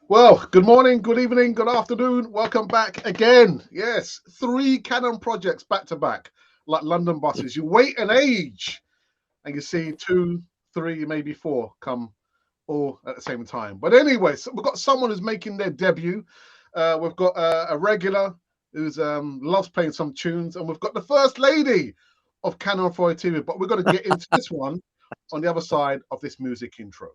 Well, good morning, good evening, good afternoon. Welcome back again. Yes, three Canon projects back to back, like London buses. You wait an age and you see two, three, maybe four come all at the same time. But anyway, so we've got someone who's making their debut. We've got a regular who's loves playing some tunes, and we've got the first lady of Canon 4 TV. But we're going to get into this one on the other side of this music intro.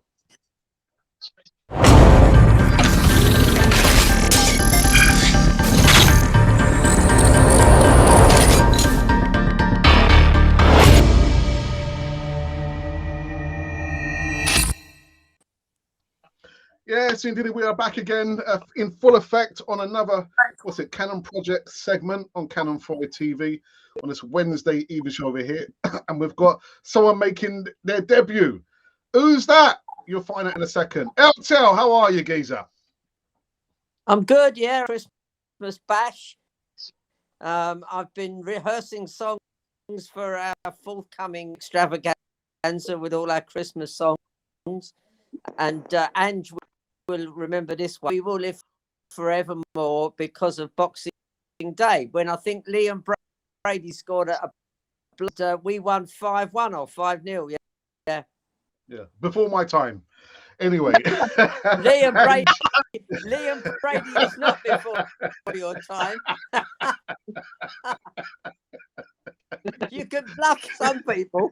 Yes, indeed, we are back again in full effect on another, what's it, Canon Project segment on Canon 4 TV on this Wednesday evening show over here. And we've got someone making their debut. Who's that? You'll find out in a second. LTL, how are you, geezer? I'm good, yeah. Christmas bash. I've been rehearsing songs for our forthcoming extravaganza with all our Christmas songs. And Ange will remember this one. We will live forevermore because of Boxing Day, when I think Liam Brady scored a blood. We won 5-1 or 5-0. Yeah, before my time. Anyway. Liam Brady is not before your time. You can bluff some people.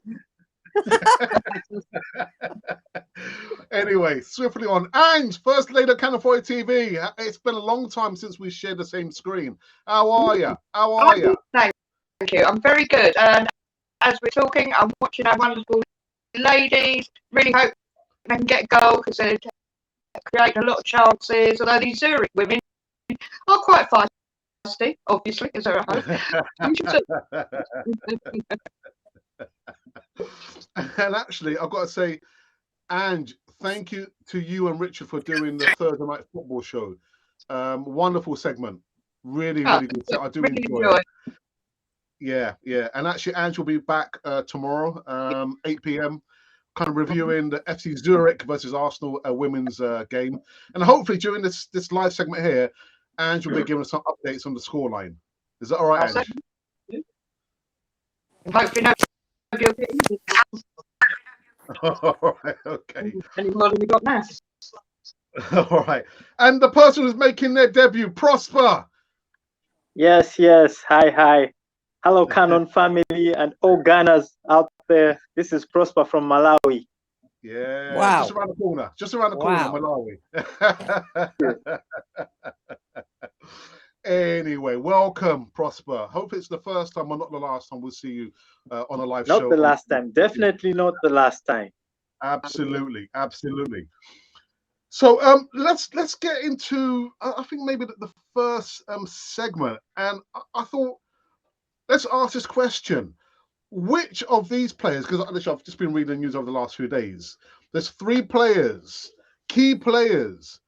Anyway, swiftly on. And first lady of Canon 4 TV. It's been a long time since we shared the same screen. How are you? How are you? Thank you. I'm very good. And as we're talking, I'm watching our wonderful ladies. Really hope they can get a goal because they're creating a lot of chances. Although these Zurich women are quite feisty, obviously, as they're at home. And actually, I've got to say, Ange, thank you to you and Richard for doing the Thursday night football show. Wonderful segment. Really, really good. I do really enjoy it. Yeah. And actually, Ange will be back tomorrow, 8 p.m., kind of reviewing the FC Zurich versus Arsenal women's game. And hopefully, during this live segment here, Ange will be giving us some updates on the scoreline. Is that all right, Ange? Hopefully, no. All right, okay. Any more than we got now. All right. And the person who's making their debut, Prosper. Yes. Hi. Hello, Canon family and all Ghanaians out there. This is Prosper from Malawi. Yeah. Wow. Just around the corner, Malawi. Anyway, welcome, Prosper. Hope it's the first time or not the last time we'll see you on a live show. Not the last time. Definitely not the last time. Absolutely. So let's get into I think maybe the first segment, and I thought let's ask this question: which of these players? Because I've just been reading the news over the last few days. There's three players, key players,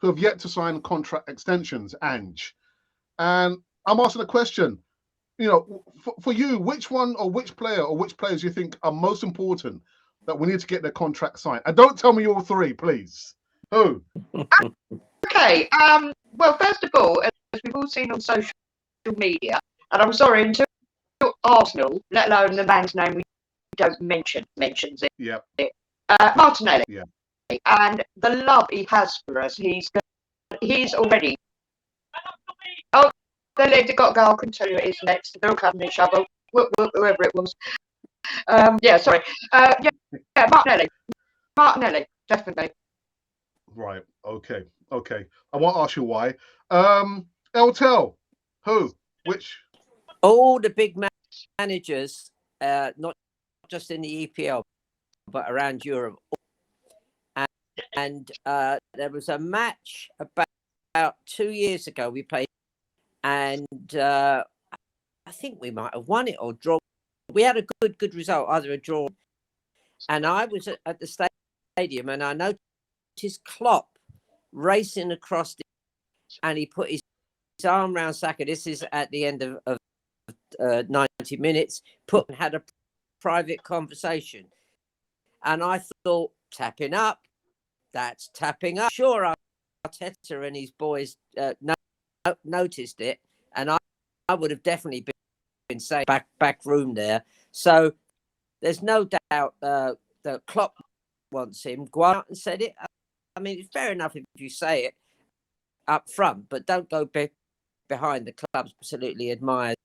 who have yet to sign contract extensions. Ange, and I'm asking a question. You know, for you, which one or which player or which players you think are most important that we need to get their contract signed? And don't tell me all three, please. Who? Okay. Well, first of all, as we've all seen on social media, and I'm sorry, until Arsenal, let alone the man's name we don't mentions it. Yeah. Martinelli. Yeah. And the love he has for us, he's already. Oh, they've got goal. I couldn't tell you who it is next. They're all cutting each other. Whoever it was. Sorry. Martinelli, definitely. Right. Okay. I won't ask you why. Eltel. Who? Which? All the big managers, not just in the EPL, but around Europe. And there was a match about 2 years ago we played, and I think we might have won it or drawn. We had a good result, either a draw. And I was at the stadium, and I noticed Klopp racing across and he put his arm around Saka. This is at the end of 90 minutes. Had a private conversation, and I thought, tapping up. That's tapping up. Sure, I Arteta and his boys noticed it, and I would have definitely been saying back room there. So there's no doubt that Klopp wants him. Go out and said it. I mean, it's fair enough if you say it up front, but don't go behind. The club absolutely admires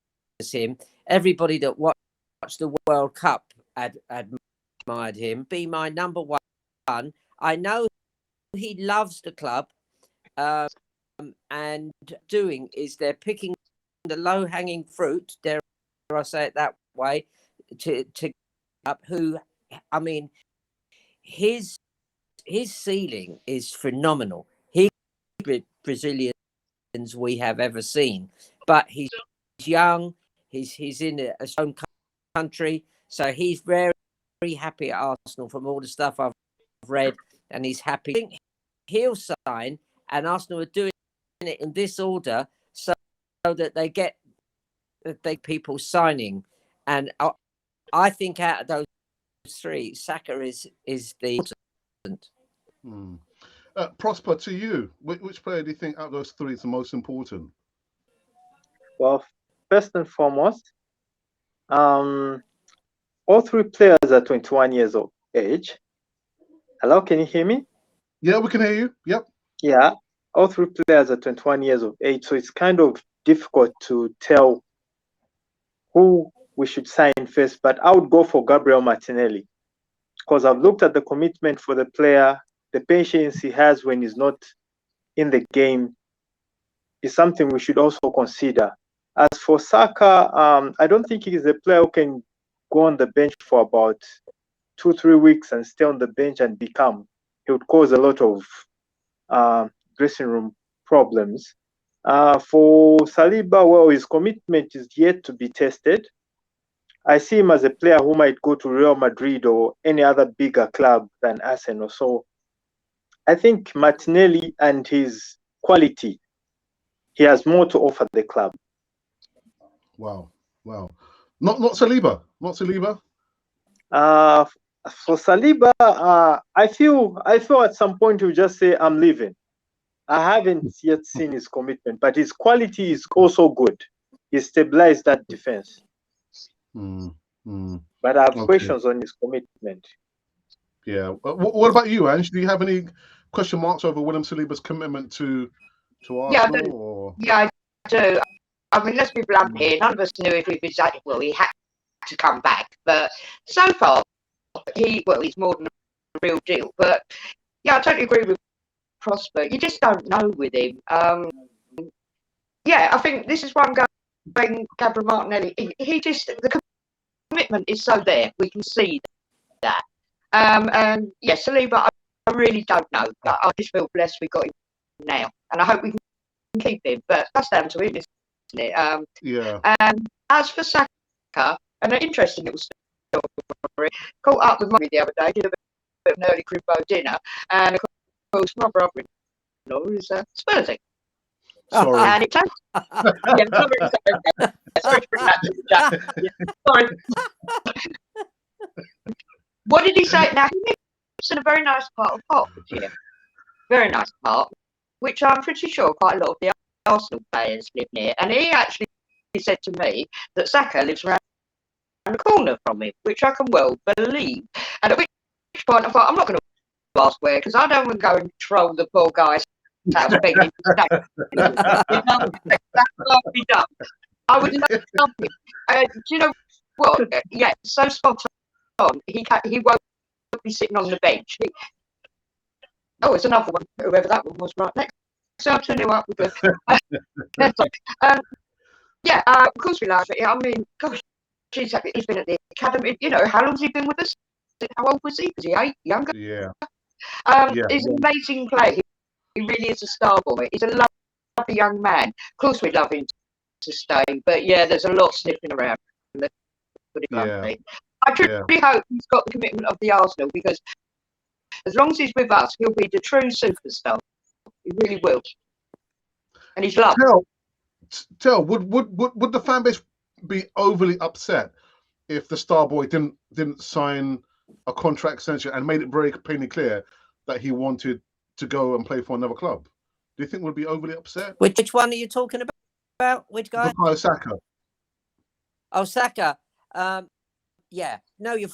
him. Everybody that watched the World Cup admired him. Be my number one. I know he loves the club, and doing is they're picking the low-hanging fruit. Dare I say it that way? To up who, I mean, his ceiling is phenomenal. He's the Brazilians we have ever seen, but he's young. He's in his own country, so he's very, very happy at Arsenal from all the stuff I've read, and he's happy. I think he'll sign, and Arsenal are doing it in this order so that they get people signing, and I think out of those three, Saka is the important. Prosper, to you, which player do you think out of those three is the most important? Well, first and foremost, all three players are 21 years of age. Hello, can you hear me? Yeah, we can hear you. Yep. Yeah, all three players are 21 years of age, so it's kind of difficult to tell who we should sign first, but I would go for Gabriel Martinelli because I've looked at the commitment for the player, the patience he has when he's not in the game is something we should also consider. As for Saka, I don't think he is a player who can go on the bench for about 2-3 weeks and stay on the bench and he would cause a lot of dressing room problems. For Saliba, well, his commitment is yet to be tested. I see him as a player who might go to Real Madrid or any other bigger club than Arsenal. So I think Martinelli and his quality, he has more to offer the club. Wow. Not Saliba. Not Saliba. For Saliba, I feel at some point he'll just say, I'm leaving. I haven't yet seen his commitment, but his quality is also good. He stabilized that defense. But I have questions on his commitment. Yeah. What about you, Ange? Do you have any question marks over William Saliba's commitment to Arsenal? Yeah, I do. I mean, let's be blunt here. None of us knew if he had to come back. But so far, he's more than a real deal. But yeah, I totally agree with Prosper. You just don't know with him. Yeah, I think this is why I'm going Gabriel Martinelli. The commitment is so there. We can see that. And yeah, Saliba, I really don't know. I just feel blessed we got him now, and I hope we can keep him. But that's down to him, isn't it? Yeah. And as for Saka, and an interesting little story. Caught up with Mummy the other day. Did a bit of an early cribbo dinner, and of course my brother-in-law is Spursy. Sorry. And it turns. Yeah, sorry to bring that to the chat. Yeah, sorry. What did he say? Now he lives in a very nice part of Hertfordshire. Very nice part, which I'm pretty sure quite a lot of the Arsenal players live near. And he actually said to me that Saka lives around the corner from him, which I can well believe. And at which point I thought, I'm not going to ask where, because I don't want to go and troll the poor guy's house begging for Saka. That can't be done. I would love it. Do you know what? Yeah, so spot on. He won't be sitting on the bench. It's another one, whoever that one was right next. So I'll turn you up with the. Yeah, of course we love it. I mean, gosh, he's been at the academy. You know, how long's he been with us? How old was he? Was he 8? Younger? Yeah. He's an amazing player. He really is a star boy. He's a lovely young man. Of course, we'd love him to stay, but yeah, there's a lot sniffing around. I truly hope he's got the commitment of the Arsenal, because as long as he's with us, he'll be the true superstar. He really will, and he's loved. Tell, would the fan base be overly upset if the star boy didn't sign a contract extension and made it very plainly clear that he wanted to go and play for another club? Do you think would be overly upset? Which one are you talking about? Which guy? Bukayo Saka. Oh, Saka. Yeah, know your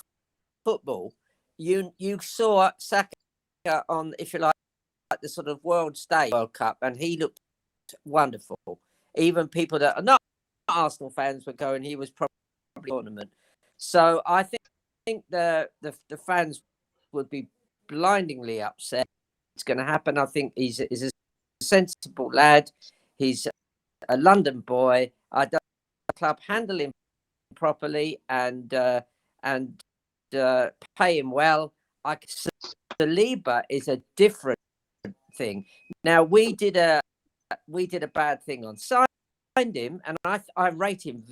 football. You saw Saka on, if you like the sort of world stage, World Cup, and he looked wonderful. Even people that are not Arsenal fans were going, he was probably tournament. So I think the fans would be blindingly upset. It's going to happen. I think he's a sensible lad. He's a London boy. I don't the club handle him properly and pay him well. Saliba is a different thing. Now we did a bad thing on signed him, and I rate him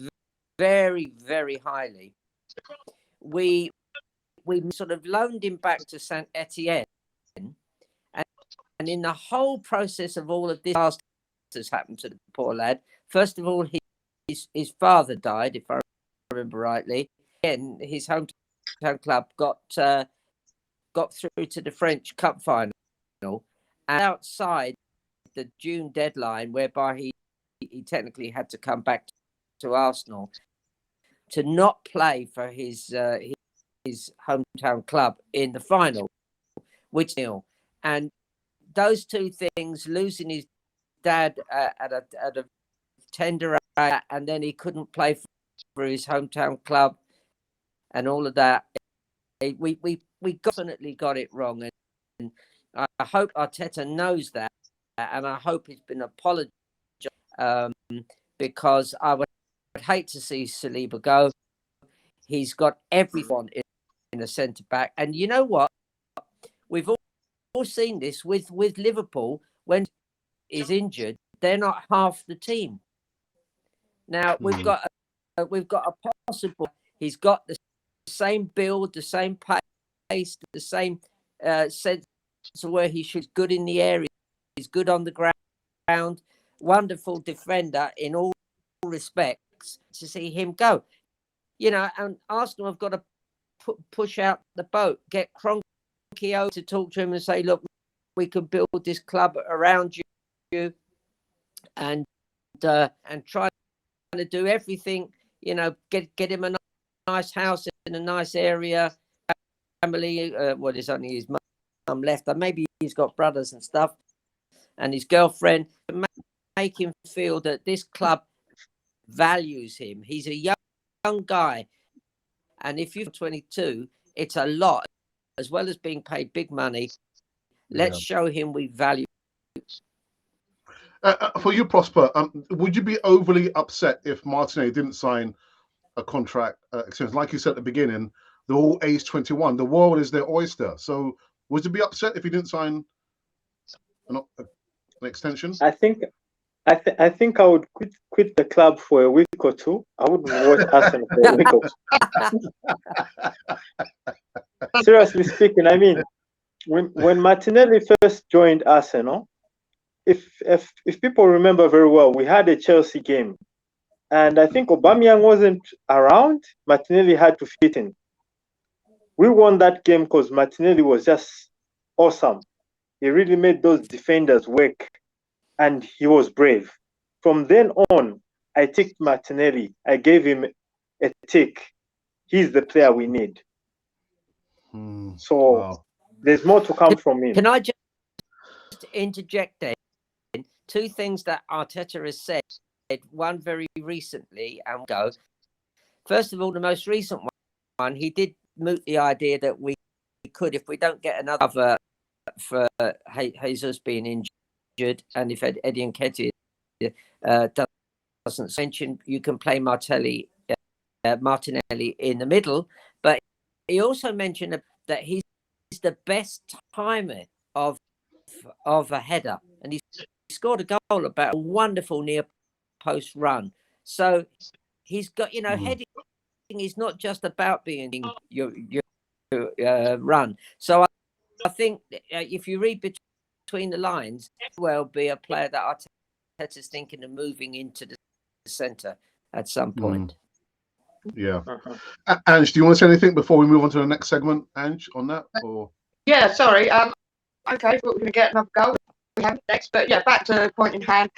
very, very highly. We sort of loaned him back to Saint Etienne, and in the whole process of all of this has happened to the poor lad. First of all, his father died, if I remember rightly. And his hometown club got through to the French Cup final, and outside the June deadline, whereby he technically had to come back to Arsenal, to not play for his hometown club in the final, which and those two things, losing his dad at a tender age, and then he couldn't play for his hometown club, and all of that, we definitely got it wrong, and I hope Arteta knows that, and I hope he's been apologized, because I would hate to see Saliba go. He's got everyone in a centre back, and you know what? We've all seen this with Liverpool. When he's injured, they're not half the team. Now we've got a possible. He's got the same build, the same pace, the same sense of where he should. Good in the area, he's good on the ground. Wonderful defender in all respects. To see him go, and Arsenal have got to push out the boat, get Kroenke to talk to him and say, look, we can build this club around you, and try to do everything, get him a nice house in a nice area, family. There's only his mum left, and maybe he's got brothers and stuff, and his girlfriend. Make him feel that this club values him. He's a young guy, and if you're 22, it's a lot. As well as being paid big money, let's show him we value. For you, Prosper, would you be overly upset if Martinelli didn't sign a contract extension? Like you said at the beginning, they're all age 21. The world is their oyster. So would you be upset if he didn't sign an extension? I think I would quit the club for a week or two. I wouldn't watch Arsenal for a week or two. Seriously speaking, I mean, when Martinelli first joined Arsenal, if people remember very well, we had a Chelsea game, and I think Aubameyang wasn't around. Martinelli had to fit in. We won that game because Martinelli was just awesome. He really made those defenders work, and he was brave. From then on, I ticked Martinelli. I gave him a tick. He's the player we need. So there's more to come from him. Can I just interject then? Two things that Arteta has said. One very recently and go. First of all, the most recent one, he did moot the idea that we could, if we don't get another cover for Jesus being injured, and if Eddie Nketiah doesn't mention, you can play Martinelli in the middle. But he also mentioned that he's the best timer of a header, and he scored a goal about a wonderful near post run. So he's got, heading is not just about being your run. So I think if you read between the lines, will be a player that Arteta's thinking of moving into the centre at some point. Yeah. Ange, do you want to say anything before we move on to the next segment, Ange, on that? Or yeah, sorry. Okay, but we're going to get another goal. have next. But yeah, back to the point in hand.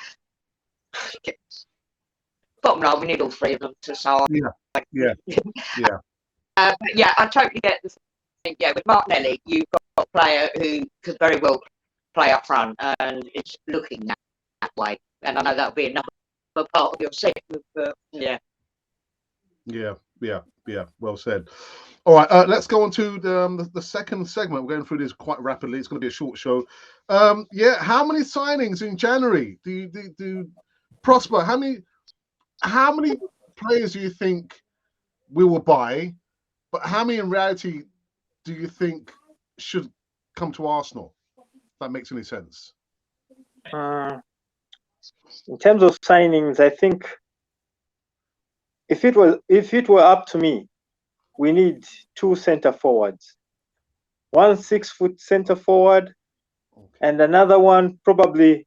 Bottom line, we need all three of them to sign. Yeah. But yeah, I totally get the thing. Yeah, with Martinelli, you've got a player who could very well play up front, and it's looking that way. And I know that'll be another part of your segment, but yeah. Yeah. Well said. All right, let's go on to the second segment. We're going through this quite rapidly. It's going to be a short show. Yeah, how many signings in January do Prosper? How many players do you think we will buy? But how many in reality do you think should come to Arsenal? If that makes any sense. In terms of signings, I think if it were up to me, we need 2 centre forwards, 1 6-foot centre forward, and another one probably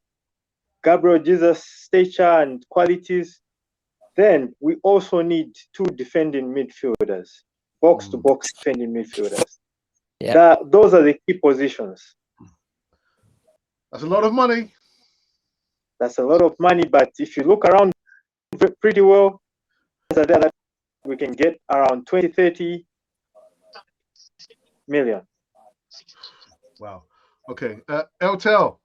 Gabriel Jesus' stature and qualities. Then we also need 2 defending midfielders, box to box defending midfielders. Yeah. Those are the key positions. That's a lot of money. That's a lot of money, but if you look around pretty well, that we can get around 20-30 million. Wow. Okay. Eltel.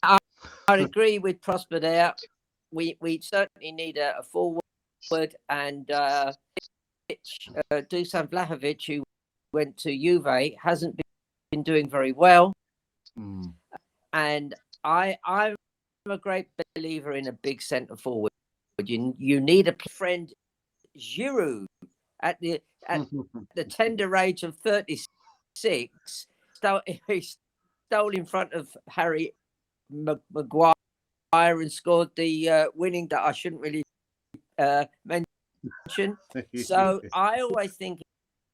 I'd agree with Prosper there. We certainly need a forward, and Dusan Vlahovic, who went to Juve, hasn't been doing very well. And I'm a great believer in a big centre forward. You need a friend. Giroud at the tender age of 36, he stole in front of Harry Maguire and scored the winning that I shouldn't really mention. So I always think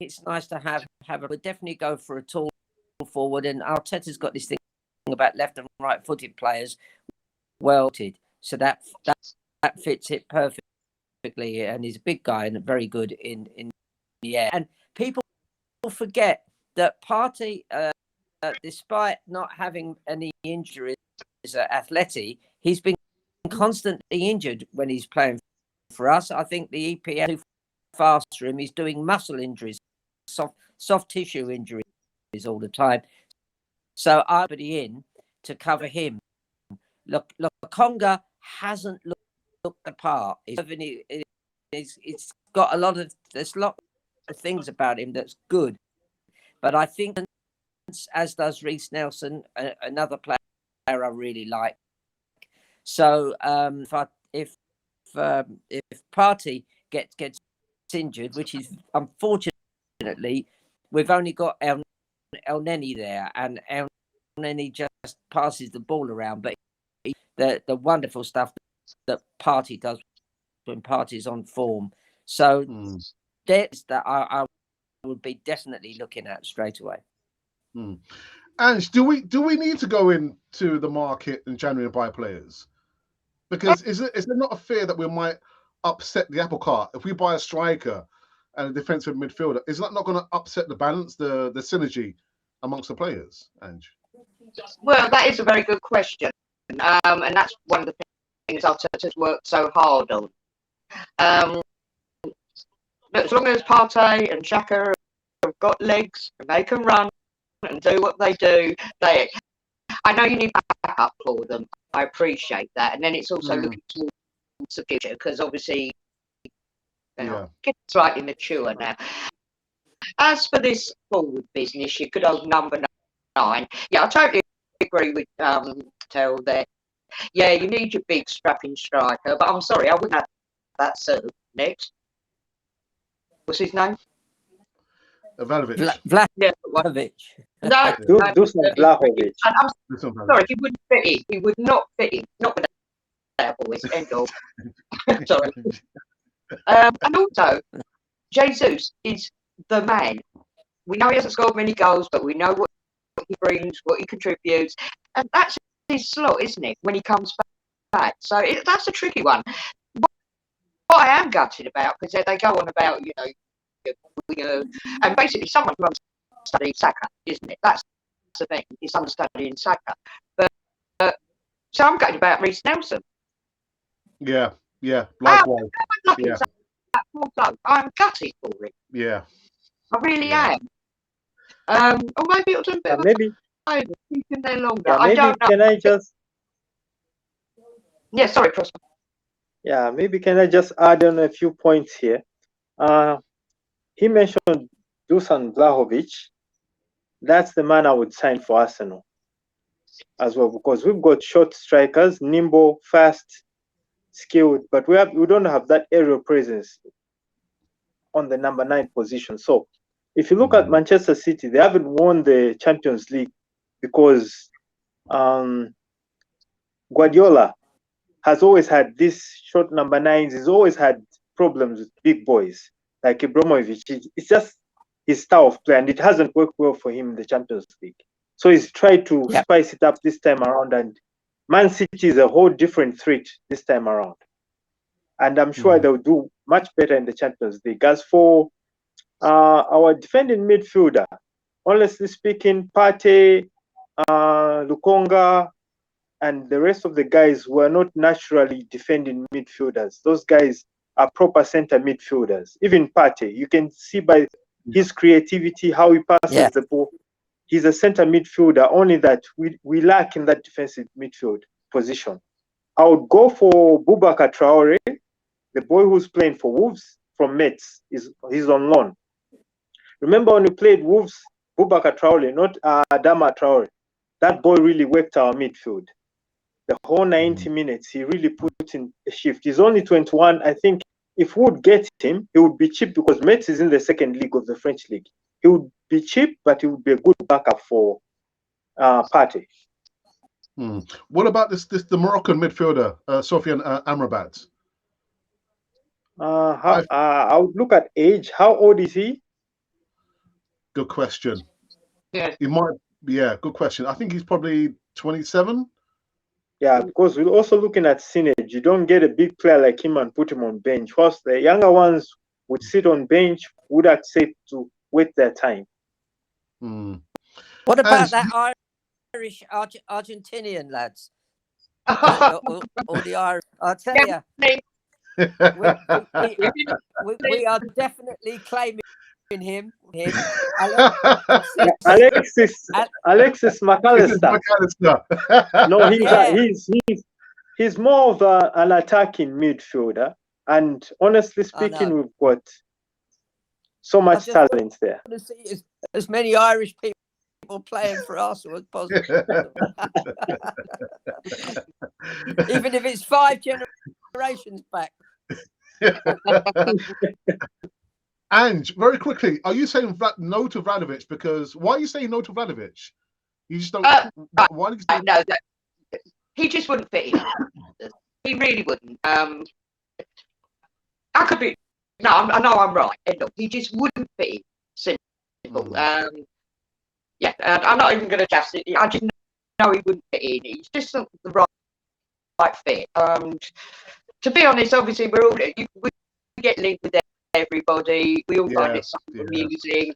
it's nice to have but definitely go for a tall forward. And Arteta's got this thing about left and right footed players welted, so that fits it perfectly. And he's a big guy and very good in the air. And people forget that Partey, despite not having any injuries at Atleti, he's been constantly injured when he's playing for us. I think the EPL is too fast for him. He's doing muscle injuries, soft tissue injuries all the time. So I'll be in to cover him. Look, Conga hasn't looked the part. It's got there's a lot of things about him that's good, but I think, as does Reece Nelson, another player I really like. So if Partey gets injured, which is unfortunately, we've only got El Neni there, and El Neni just passes the ball around, but the wonderful stuff that Partey does when Partey's on form. So that's that I would be definitely looking at straight away. And do we need to go into the market in January and buy players? Because is there not a fear that we might upset the apple cart if we buy a striker and a defensive midfielder? Is that not going to upset the balance, the synergy amongst the players, Ange? Well, that is a very good question, and that's one of the things Arteta's worked so hard on. As long as Partey and Xhaka have got legs and they can run and do what they do, I know you need backup for them. I appreciate that, and then it's also looking towards the future, because obviously kids slightly mature now. As for this forward business, you could hold number 9. Yeah, I totally agree with Tel there. Yeah, you need your big strapping striker, but I'm sorry, I wouldn't have that next. What's his name? Vlahovic. Vlahovic. No, Dusan Vlahovic. I'm sorry, he wouldn't fit in. He would not fit in. Not with that boys. End of. Sorry. And also, Jesus is the man. We know he hasn't scored many goals, but we know what he brings, what he contributes, and that's his slot, isn't it? When he comes back, so that's a tricky one. What I am gutted about, because they go on about, and basically someone who studying Saka, isn't it? That's the thing. Is someone studying Saka, but So I'm gutted about Reece Nelson. Yeah, likewise. Yeah, I'm gutted for it. yeah. I really Yeah. am. Or maybe it'll do a bit of maybe, a favour, keeping there longer. yeah, I maybe don't know. can I just, Yeah, sorry, Prosper. yeah, maybe can I just add on a few points here? He mentioned Dusan Vlahovic. That's the man I would sign for Arsenal as well, because we've got short strikers, nimble, fast, skilled, but we don't have that aerial presence on the number 9 position. So if you look at Manchester City, they haven't won the Champions League because Guardiola has always had these short number 9s. He's always had problems with big boys like Ibrahimovic. It's just his style of play, and it hasn't worked well for him in the Champions League. So he's tried to spice it up this time around, and Man City is a whole different threat this time around. And I'm sure they'll do much better in the Champions League. As for our defending midfielder, honestly speaking, Partey, Lukonga, and the rest of the guys were not naturally defending midfielders. Those guys are proper center midfielders. Even Partey, you can see by his creativity, how he passes the ball. He's a center midfielder, only that we lack in that defensive midfield position. I would go for Boubacar Traore, the boy who's playing for Wolves from Metz. He's on loan. Remember when we played Wolves, Boubacar Traore, not Adama Traore. That boy really worked our midfield. The whole 90 minutes, he really put in a shift. He's only 21. I think if we would get him, he would be cheap because Metz is in the second league of the French league. He would be cheap, but he would be a good backup for Partey. What about the Moroccan midfielder, Sofiane Amrabat? I would look at age. How old is he? Good question. Yeah. He might. Yeah, good question. I think he's probably 27. Yeah, because we're also looking at synergy. You don't get a big player like him and put him on bench. First, the younger ones would sit on bench, would accept to wait their time. What about that Irish Argentinian lads? or the Irish? I'll tell you, we are definitely claiming him. Alexis McAllister. No, he's more of an attacking midfielder. And honestly speaking, we've got so much talent there. I see as many Irish people playing for Arsenal as possible. Even if it's 5 generations back. Ange, very quickly, are you saying no to Vlahovic? Because why are you saying no to Vlahovic? You just don't. Why do you say no? He just wouldn't fit in. He really wouldn't. I could be. No, I know I'm right. Look, he just wouldn't fit in. Simple. Yeah, I'm not even going to just. I just know he wouldn't fit in. He's just not the right fit. To be honest, obviously we get linked with everybody. We all find it something amusing.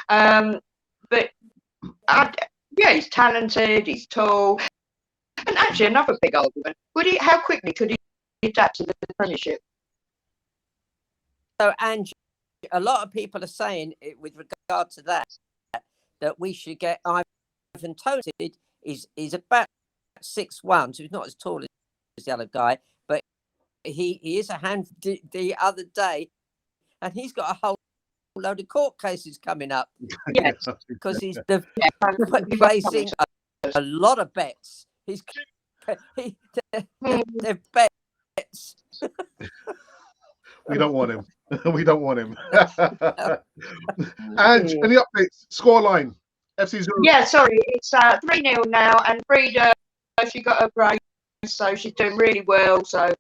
But he's talented. He's tall. And actually, another big argument: how quickly could he adapt to the Premiership? So, Ange, a lot of people are saying, with regard to that we should get Ivan Toney. He's about 6'1", so he's not as tall as the other guy, but he is a hand. The other day, and he's got a whole load of court cases coming up. Yes, because he's placing a lot of bets. They're bets. We don't want him. We don't want him. Ange, any updates? Scoreline. FC Zurich. Yeah, sorry, it's 3-0 now, and Frida, she got her brace, so she's doing really well. So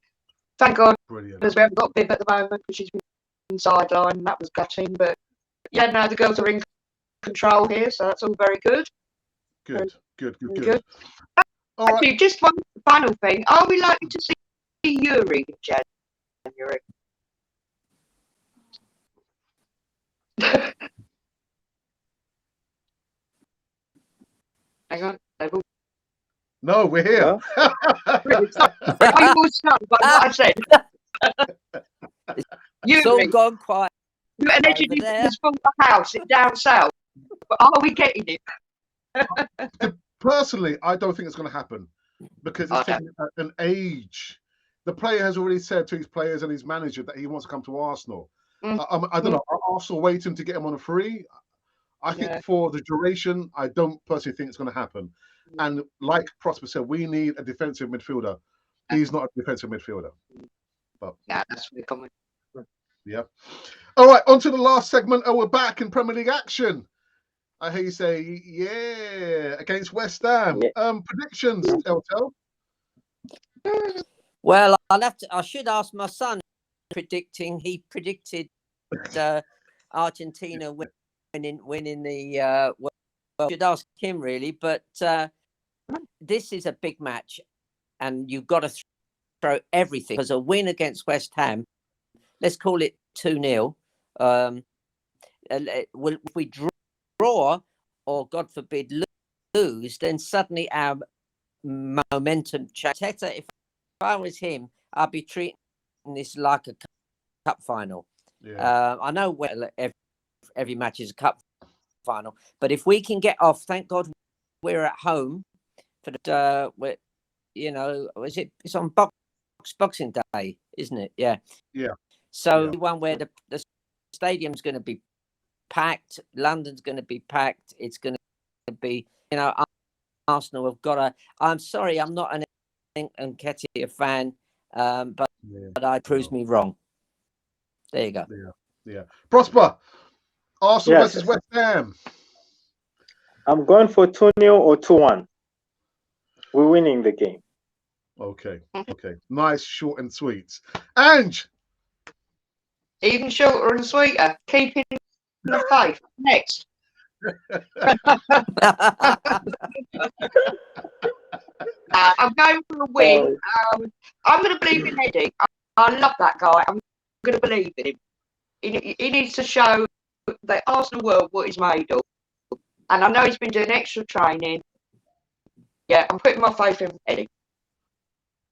thank God, because we haven't got Viv at the moment, because she's been sidelined, and that was gutting. But yeah, no, the girls are in control here, so that's all very good. Good. All right. Just one final thing: are we likely to see Yuri in January? Hang on, No, we're here. Really, sorry. I will start by what I said. It's all gone quiet. You an over engineer there. has bought a house down south. But are we getting it? Personally, I don't think it's going to happen because it's Okay. taking an age. The player has already said to his players and his manager that he wants to come to Arsenal. Mm. I don't know. Are Arsenal waiting to get him on a free? I think Yeah. for the duration, I don't personally think it's going to happen. And like Prosper said, we need a defensive midfielder. He's not a defensive midfielder. But Yeah, that's really common. yeah. All right, on to the last segment. And we're back in Premier League action. I hear you say, yeah, against West Ham. Yeah. Predictions, Telltale. Well, I should ask my son. He predicted Argentina winning the. Well, I should ask him really, but this is a big match, and you've got to throw everything because a win against West Ham, let's call it 2-0. If we draw, or God forbid lose, then suddenly our momentum changes. If I was him, I'd be treating this like a cup final. Yeah. I know every match is a cup final, but if we can get off, thank God we're at home for the it's on Boxing Day, isn't it? Yeah. So the one where the stadium's going to be packed, London's going to be packed. It's going to be, Arsenal have got to. I'm sorry, I'm not an Nketiah fan, but I proves me wrong. There you go. Yeah. Prosper, Arsenal Yes. versus West Ham. I'm going for 2-0 or 2-1. We're winning the game. Okay. Nice, short and sweet. Ange. Even shorter and sweeter. Keeping the faith. Next. I'm going for a win. I'm going to believe in Eddie. I love that guy. I'm going to believe in him. He needs to show the Arsenal world what he's made of. And I know he's been doing extra training. Yeah, I'm putting my faith in Eddie.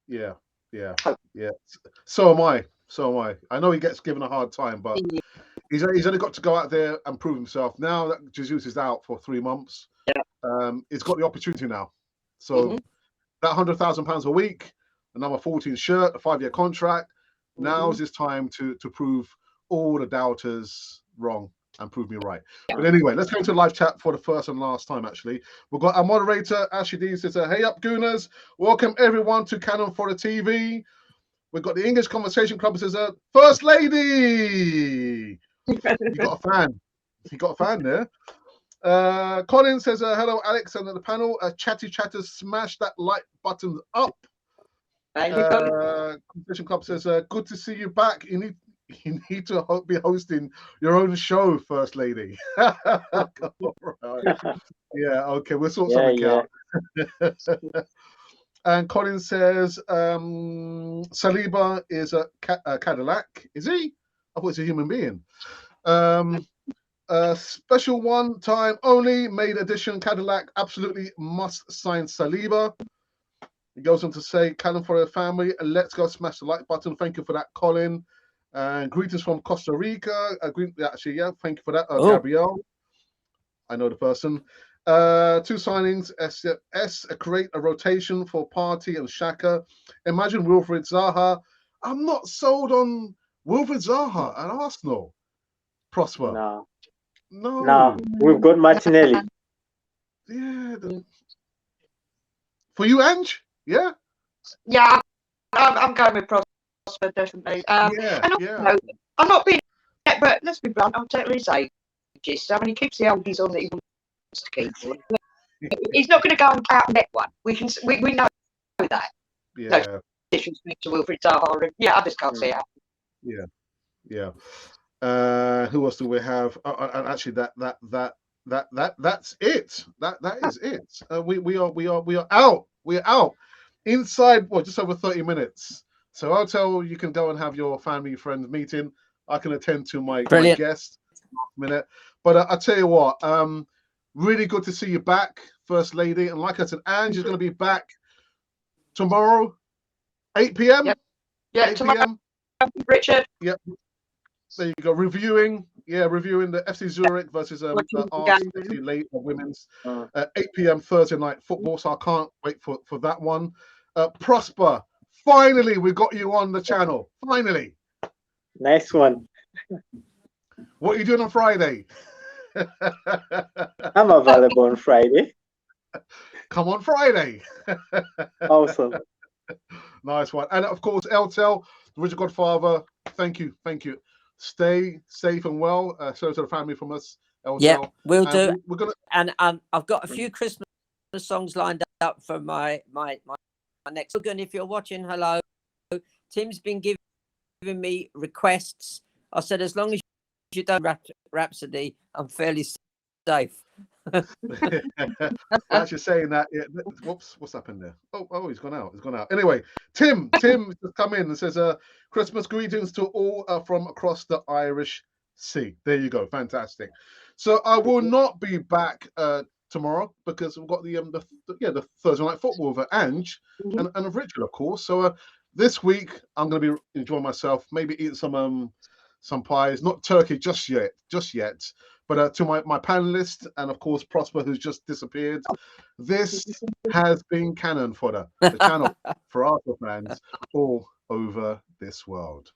Yeah. So am I. I know he gets given a hard time, but he's only got to go out there and prove himself. Now that Jesus is out for 3 months, he's got the opportunity now. So that £100,000 a week, a number 14 shirt, a 5-year contract. Now is his time to prove all the doubters wrong and prove me right. But anyway, let's go into live chat for the first and last time, actually. We've got our moderator, Ashley D, says, hey up, Gooners. Welcome, everyone, to Cannon for the TV. We've got the English Conversation Club, says, First Lady. You got a fan there. Colin says, hello, Alex, and the panel. Chatty Chatters, smash that like button up. Conversation Club says, good to see you back. You need to be hosting your own show, First Lady. Right. Yeah, okay, we'll sort something out. And Colin says, Saliba is a Cadillac. Is he? I thought it's a human being. Special one time only, made edition Cadillac. Absolutely must sign Saliba. He goes on to say, Cannon for the family. Let's go smash the like button. Thank you for that, Colin. And greetings from Costa Rica. Thank you for that, Gabrielle. I know the person. 2 signings, S create a rotation for Partey and Xhaka. Imagine Wilfried Zaha. I'm not sold on Wilfried Zaha at Arsenal. Prosper. No. We've got Martinelli. Yeah. For you, Ange? Yeah? Yeah, I'm going with Prosper, definitely. Also, I'm not being, but let's be blunt, I'll tell his ages. I mean, he keeps the oldies on that he wants to keep. He's not going to go and out net one. We know that. Yeah. No disrespect to Wilfried Zaha. I just can't see it. Yeah. Who else do we have? And actually, that's it. That is it. We are out. We're out inside. Just over 30 minutes. So I'll tell you can go and have your family friends meeting. I can attend to my guest minute. But I tell you what, really good to see you back, First Lady. And like I said, Ange is going to be back tomorrow, 8 p.m. Yep. Yeah, 8 tomorrow, p.m. Richard. Yep. There you go. Reviewing the FC Zurich versus Watching the Ars game. FC late women's 8 p.m. Thursday night football. So I can't wait for that one. Prosper, finally we got you on the channel. Finally. Nice one. What are you doing on Friday? I'm available on Friday. Come on Friday. Awesome. Nice one. And of course, Eltel, the Richard Godfather, thank you. Stay safe and well. So to the family from us, Eltel. Yeah, we'll do. We're gonna. And I've got a few Christmas songs lined up for my next. And if you're watching, hello. Tim's been giving me requests. I said, as long as you don't Rhapsody, I'm fairly safe. Actually saying that, yeah. What's happened there? Oh, he's gone out. Anyway, Tim has come in and says, Christmas greetings to all from across the Irish Sea. There you go, fantastic. So I will not be back tomorrow because we've got the Thursday night football with Ange and Richard, of course. So this week I'm going to be enjoying myself, maybe eating some pies, not turkey just yet. But to my panelists and of course Prosper, who's just disappeared, this has been Cannon Fodder, the channel for Arsenal fans all over this world.